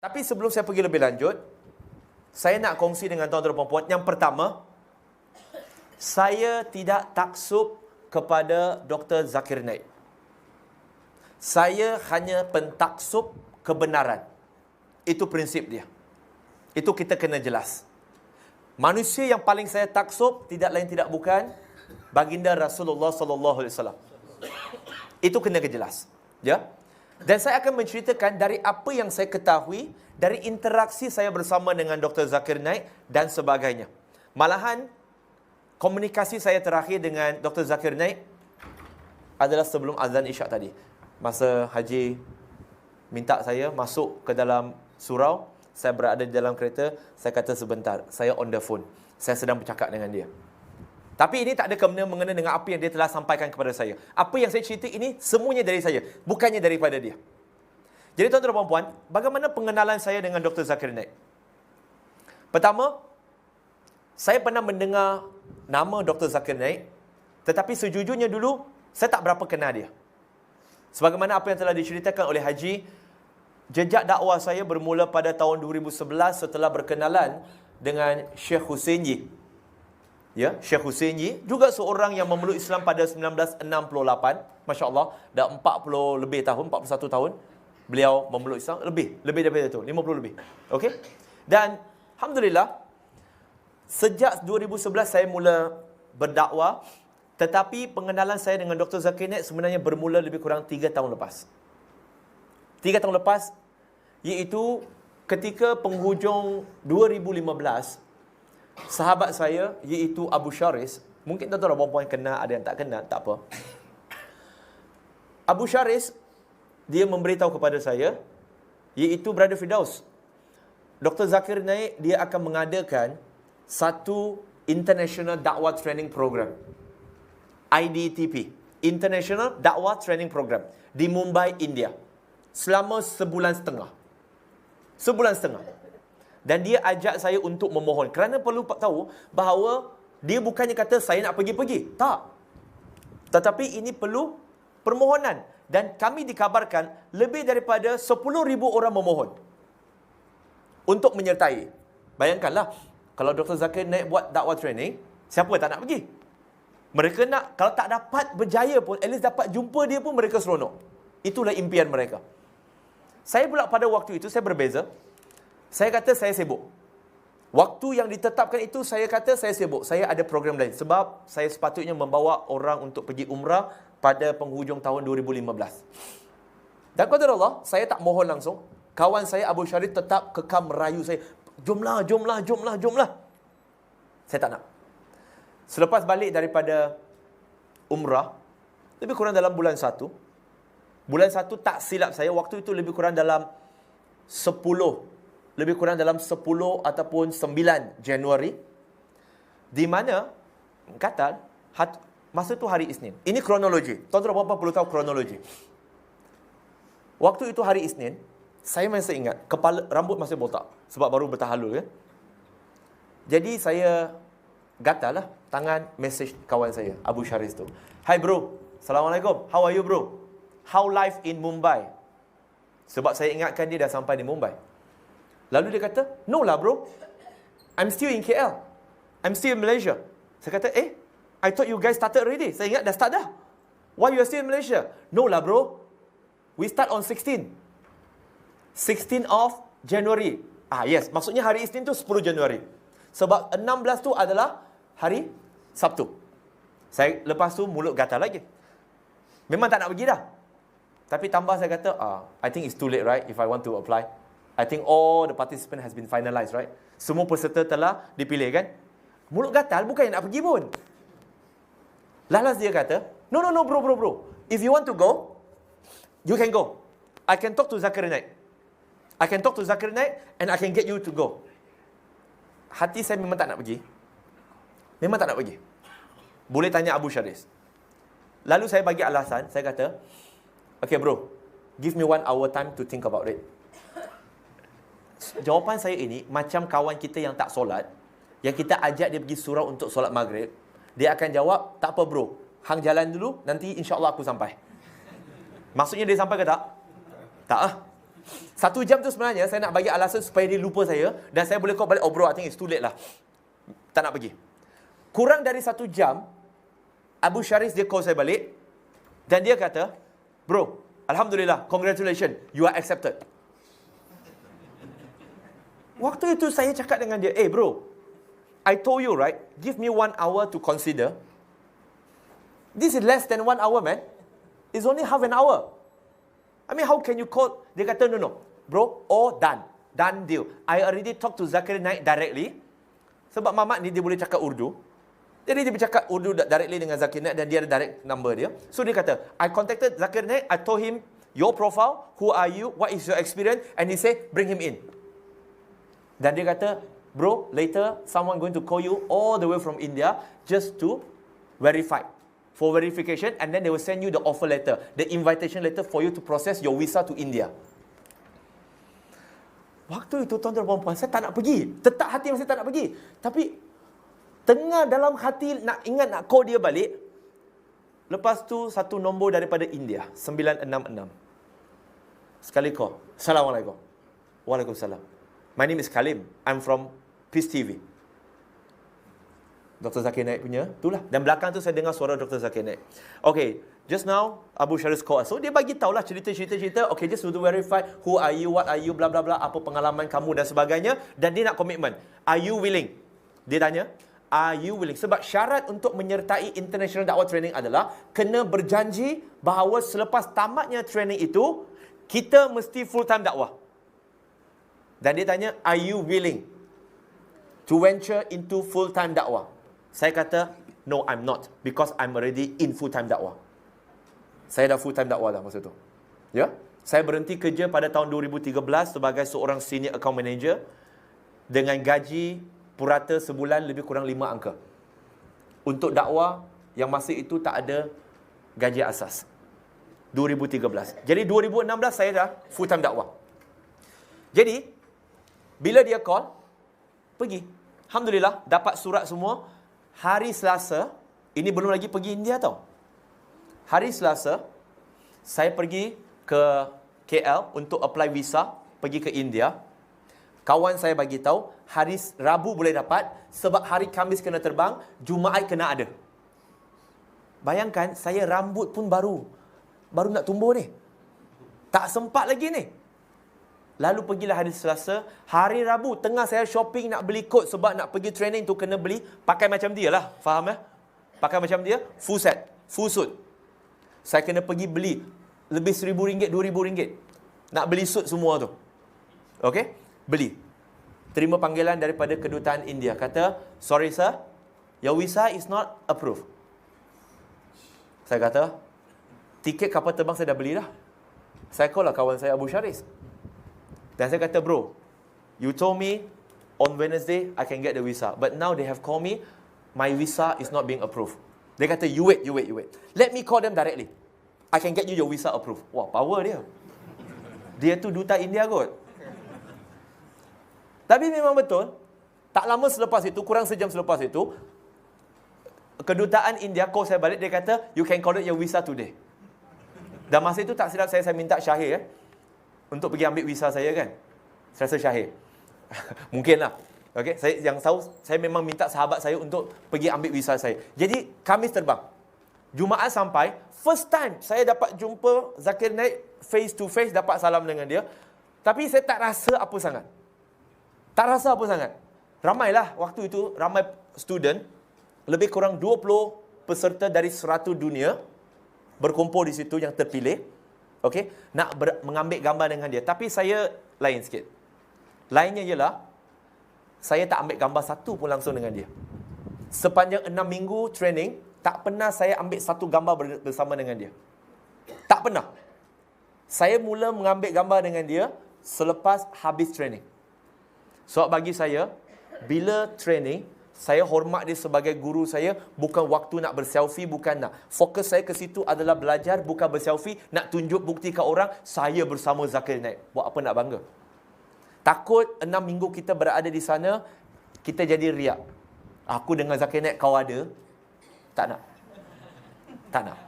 Tapi sebelum saya pergi lebih lanjut, saya nak kongsi dengan tuan-tuan dan puan-puan. Yang pertama, saya tidak taksub kepada Dr. Zakir Naik. Saya hanya pentaksub kebenaran. Itu prinsip dia. Itu kita kena jelas. Manusia yang paling saya taksub tidak lain tidak bukan baginda Rasulullah sallallahu alaihi wasallam. Itu kena jelas, ya. Dan saya akan menceritakan dari apa yang saya ketahui dari interaksi saya bersama dengan Dr. Zakir Naik dan sebagainya. Malahan komunikasi saya terakhir dengan Dr. Zakir Naik adalah sebelum azan Isyak tadi. Masa Haji minta saya masuk ke dalam surau, saya berada di dalam kereta, saya kata sebentar, saya on the phone. Saya sedang bercakap dengan dia. Tapi ini tak ada kena-mengena dengan apa yang dia telah sampaikan kepada saya. Apa yang saya cerita ini semuanya dari saya, bukannya daripada dia. Jadi tuan-tuan dan puan-puan, bagaimana pengenalan saya dengan Dr. Zakir Naik? Pertama, saya pernah mendengar nama Dr. Zakir Naik, tetapi sejujurnya dulu saya tak berapa kenal dia. Sebagaimana apa yang telah diceritakan oleh Haji, jejak dakwah saya bermula pada tahun 2011 setelah berkenalan dengan Syekh Hussein Yi. Ya, Syekh Hussein Yi juga seorang yang memeluk Islam pada 1968. Masya Allah, dah 40 lebih tahun, 41 tahun beliau memeluk Islam. Lebih daripada itu, 50 lebih. Okey? Dan alhamdulillah, sejak 2011 saya mula berdakwah, tetapi pengenalan saya dengan Dr. Zakir Naik sebenarnya bermula lebih kurang 3 tahun lepas. 3 tahun lepas, iaitu ketika penghujung 2015, sahabat saya, iaitu Abu Syaris, mungkin tuan-tuan dan puan-puan kenal, ada yang tak kenal, tak apa. Abu Syaris, dia memberitahu kepada saya, iaitu Brother Firdaus, Dr. Zakir Naik, dia akan mengadakan satu International Dakwah Training Program. IDTP, International Dakwah Training Program, di Mumbai, India. Selama sebulan setengah. Sebulan setengah. Dan dia ajak saya untuk memohon. Kerana perlu tahu bahawa dia bukannya kata saya nak pergi-pergi. Tak. Tetapi ini perlu permohonan. Dan kami dikabarkan lebih daripada 10,000 orang memohon untuk menyertai. Bayangkanlah, kalau Dr. Zakir Naik buat dakwah training, siapa tak nak pergi? Mereka nak, kalau tak dapat berjaya pun, at least dapat jumpa dia pun mereka seronok. Itulah impian mereka. Saya pula pada waktu itu, saya berbeza. Saya kata saya sibuk. Waktu yang ditetapkan itu, saya kata saya sibuk. Saya ada program lain. Sebab saya sepatutnya membawa orang untuk pergi umrah pada penghujung tahun 2015. Dan qadar Allah, saya tak mohon langsung. Kawan saya Abu Syarid tetap kekal merayu saya. Jomlah. Saya tak nak. Selepas balik daripada umrah, lebih kurang dalam bulan 1. Bulan 1 tak silap saya, waktu itu lebih kurang dalam 10 ataupun 9 Januari, di mana kata masa itu hari Isnin. Ini kronologi. Tuan-tuan dan puan-puan perlu tahu kronologi. Waktu itu hari Isnin, saya masih ingat, kepala rambut masih botak sebab baru bertahalul ya. Jadi saya gatal lah tangan mesej kawan saya Abu Syaris tu. Hi bro, Assalamualaikum. How are you bro? How life in Mumbai? Sebab saya ingatkan dia dah sampai di Mumbai. Lalu dia kata, no lah bro, I'm still in KL. I'm still in Malaysia. Saya kata, I thought you guys started already. Saya ingat dah start dah. Why you are still in Malaysia? No lah bro, we start on 16 of January. Yes, maksudnya hari Isnin tu 10 Januari. Sebab 16 tu adalah hari Sabtu. Saya lepas tu mulut gatal lagi. Memang tak nak pergi dah. Tapi tambah saya kata, I think it's too late right if I want to apply. I think all the participants has been finalized, right? Semua peserta telah dipilih kan? Mulut gatal bukan yang nak pergi pun. Lalas dia kata, no bro. If you want to go, you can go. I can talk to Zakir Naik. And I can get you to go. Hati saya memang tak nak pergi. Boleh tanya Abu Syaris. Lalu saya bagi alasan, saya kata, okay bro, give me 1 hour time to think about it. Jawapan saya ini macam kawan kita yang tak solat, yang kita ajak dia pergi surau untuk solat maghrib. Dia akan jawab, tak apa bro, hang jalan dulu, nanti insyaAllah aku sampai. Maksudnya dia sampai ke tak? Tak lah. 1 jam tu sebenarnya saya nak bagi alasan supaya dia lupa saya. Dan saya boleh call balik, oh bro, I think it's too late lah. Tak nak pergi. Kurang dari 1 jam, Abu Syaris dia call saya balik. Dan dia kata, bro, Alhamdulillah, congratulations, you are accepted. Waktu itu saya cakap dengan dia, bro, I told you right, give me 1 hour to consider. This is less than 1 hour, man. It's only half an hour. I mean, how can you call? Dia kata, no, bro, done. Done deal. I already talk to Zakir Naik directly. Sebab Mamat ni dia boleh cakap Urdu. Jadi dia bercakap Urdu directly dengan Zakir Naik dan dia ada direct number dia. So dia kata, I contacted Zakir Naik, I told him, your profile, who are you, what is your experience, and he said, bring him in. Dan dia kata, bro, later someone going to call you all the way from India just to verify. For verification, and then they will send you the offer letter, the invitation letter for you to process your visa to India. Waktu itu tuan-tuan dan puan-puan, saya tak nak pergi. Tetap hati saya tak nak pergi. Tapi tengah dalam hati nak ingat nak call dia balik. Lepas tu satu nombor daripada India, 966. Sekali call. Assalamualaikum. Waalaikumsalam. My name is Kalim. I'm from Peace TV. Dr. Zakir Naik punya, itulah. Dan belakang tu saya dengar suara Dr. Zakir Naik. Okay, just now, Abu Syaris call us. So, dia bagi tahulah cerita-cerita. Okay, just to verify, who are you, what are you, bla bla bla, apa pengalaman kamu dan sebagainya. Dan dia nak komitmen. Are you willing? Dia tanya, are you willing? Sebab syarat untuk menyertai International Dakwah Training adalah kena berjanji bahawa selepas tamatnya training itu, kita mesti full-time dakwah. Dan dia tanya, are you willing to venture into full-time dakwah? Saya kata, no, I'm not. Because I'm already in full-time dakwah. Saya dah full-time dakwah dah masa tu. Ya? Saya berhenti kerja pada tahun 2013 sebagai seorang senior account manager dengan gaji purata sebulan lebih kurang 5 angka. Untuk dakwah yang masa itu tak ada gaji asas. 2013. Jadi 2016 saya dah full-time dakwah. Jadi, bila dia call, pergi. Alhamdulillah, dapat surat semua. Hari Selasa, ini belum lagi pergi India tau. Hari Selasa, saya pergi ke KL untuk apply visa, pergi ke India. Kawan saya bagi tahu, hari Rabu boleh dapat, sebab hari Khamis kena terbang, Jumaat kena ada. Bayangkan, saya rambut pun baru nak tumbuh ni. Tak sempat lagi ni. Lalu pergilah hari Selasa. Hari Rabu, tengah saya shopping nak beli kod sebab nak pergi training tu kena beli. Pakai macam dia lah. Faham ya? Pakai macam dia. Full set. Full suit. Saya kena pergi beli. Lebih RM1,000, RM2,000. Nak beli suit semua tu. Okay? Beli. Terima panggilan daripada kedutaan India. Kata, sorry sir, your visa is not approved. Saya kata, tiket kapal terbang saya dah beli dah. Saya call lah kawan saya Abu Syaris. Dan saya kata, bro, you told me on Wednesday I can get the visa. But now they have called me, my visa is not being approved. Dia kata, you wait. Let me call them directly. I can get you your visa approved. Wah, power dia. Dia tu duta India kot. Tapi memang betul, tak lama selepas itu, kurang sejam selepas itu, kedutaan India call saya balik, dia kata, you can collect your visa today. Dan masa itu tak silap saya minta Syahir untuk pergi ambil visa saya kan. Saya rasa Syahir. Mungkinlah. Okay? Yang tahu, saya memang minta sahabat saya untuk pergi ambil visa saya. Jadi, Khamis terbang. Jumaat sampai, first time saya dapat jumpa Zakir Naik face to face, dapat salam dengan dia. Tapi saya tak rasa apa sangat. Ramailah waktu itu, ramai student, lebih kurang 20 peserta dari 100 dunia berkumpul di situ yang terpilih. Okey, nak mengambil gambar dengan dia. Tapi saya lain sikit. Lainnya ialah, saya tak ambil gambar satu pun langsung dengan dia. Sepanjang 6 minggu training, tak pernah saya ambil satu gambar bersama dengan dia. Tak pernah. Saya mula mengambil gambar dengan dia selepas habis training. Sebab bagi saya, bila training, saya hormat dia sebagai guru saya. Bukan waktu nak berselfie, bukan nak. Fokus saya ke situ adalah belajar, bukan berselfie. Nak tunjuk bukti ke orang, saya bersama Zakir Naik. Buat apa nak bangga? Takut 6 minggu kita berada di sana, kita jadi riak. Aku dengan Zakir Naik, kau ada? Tak nak.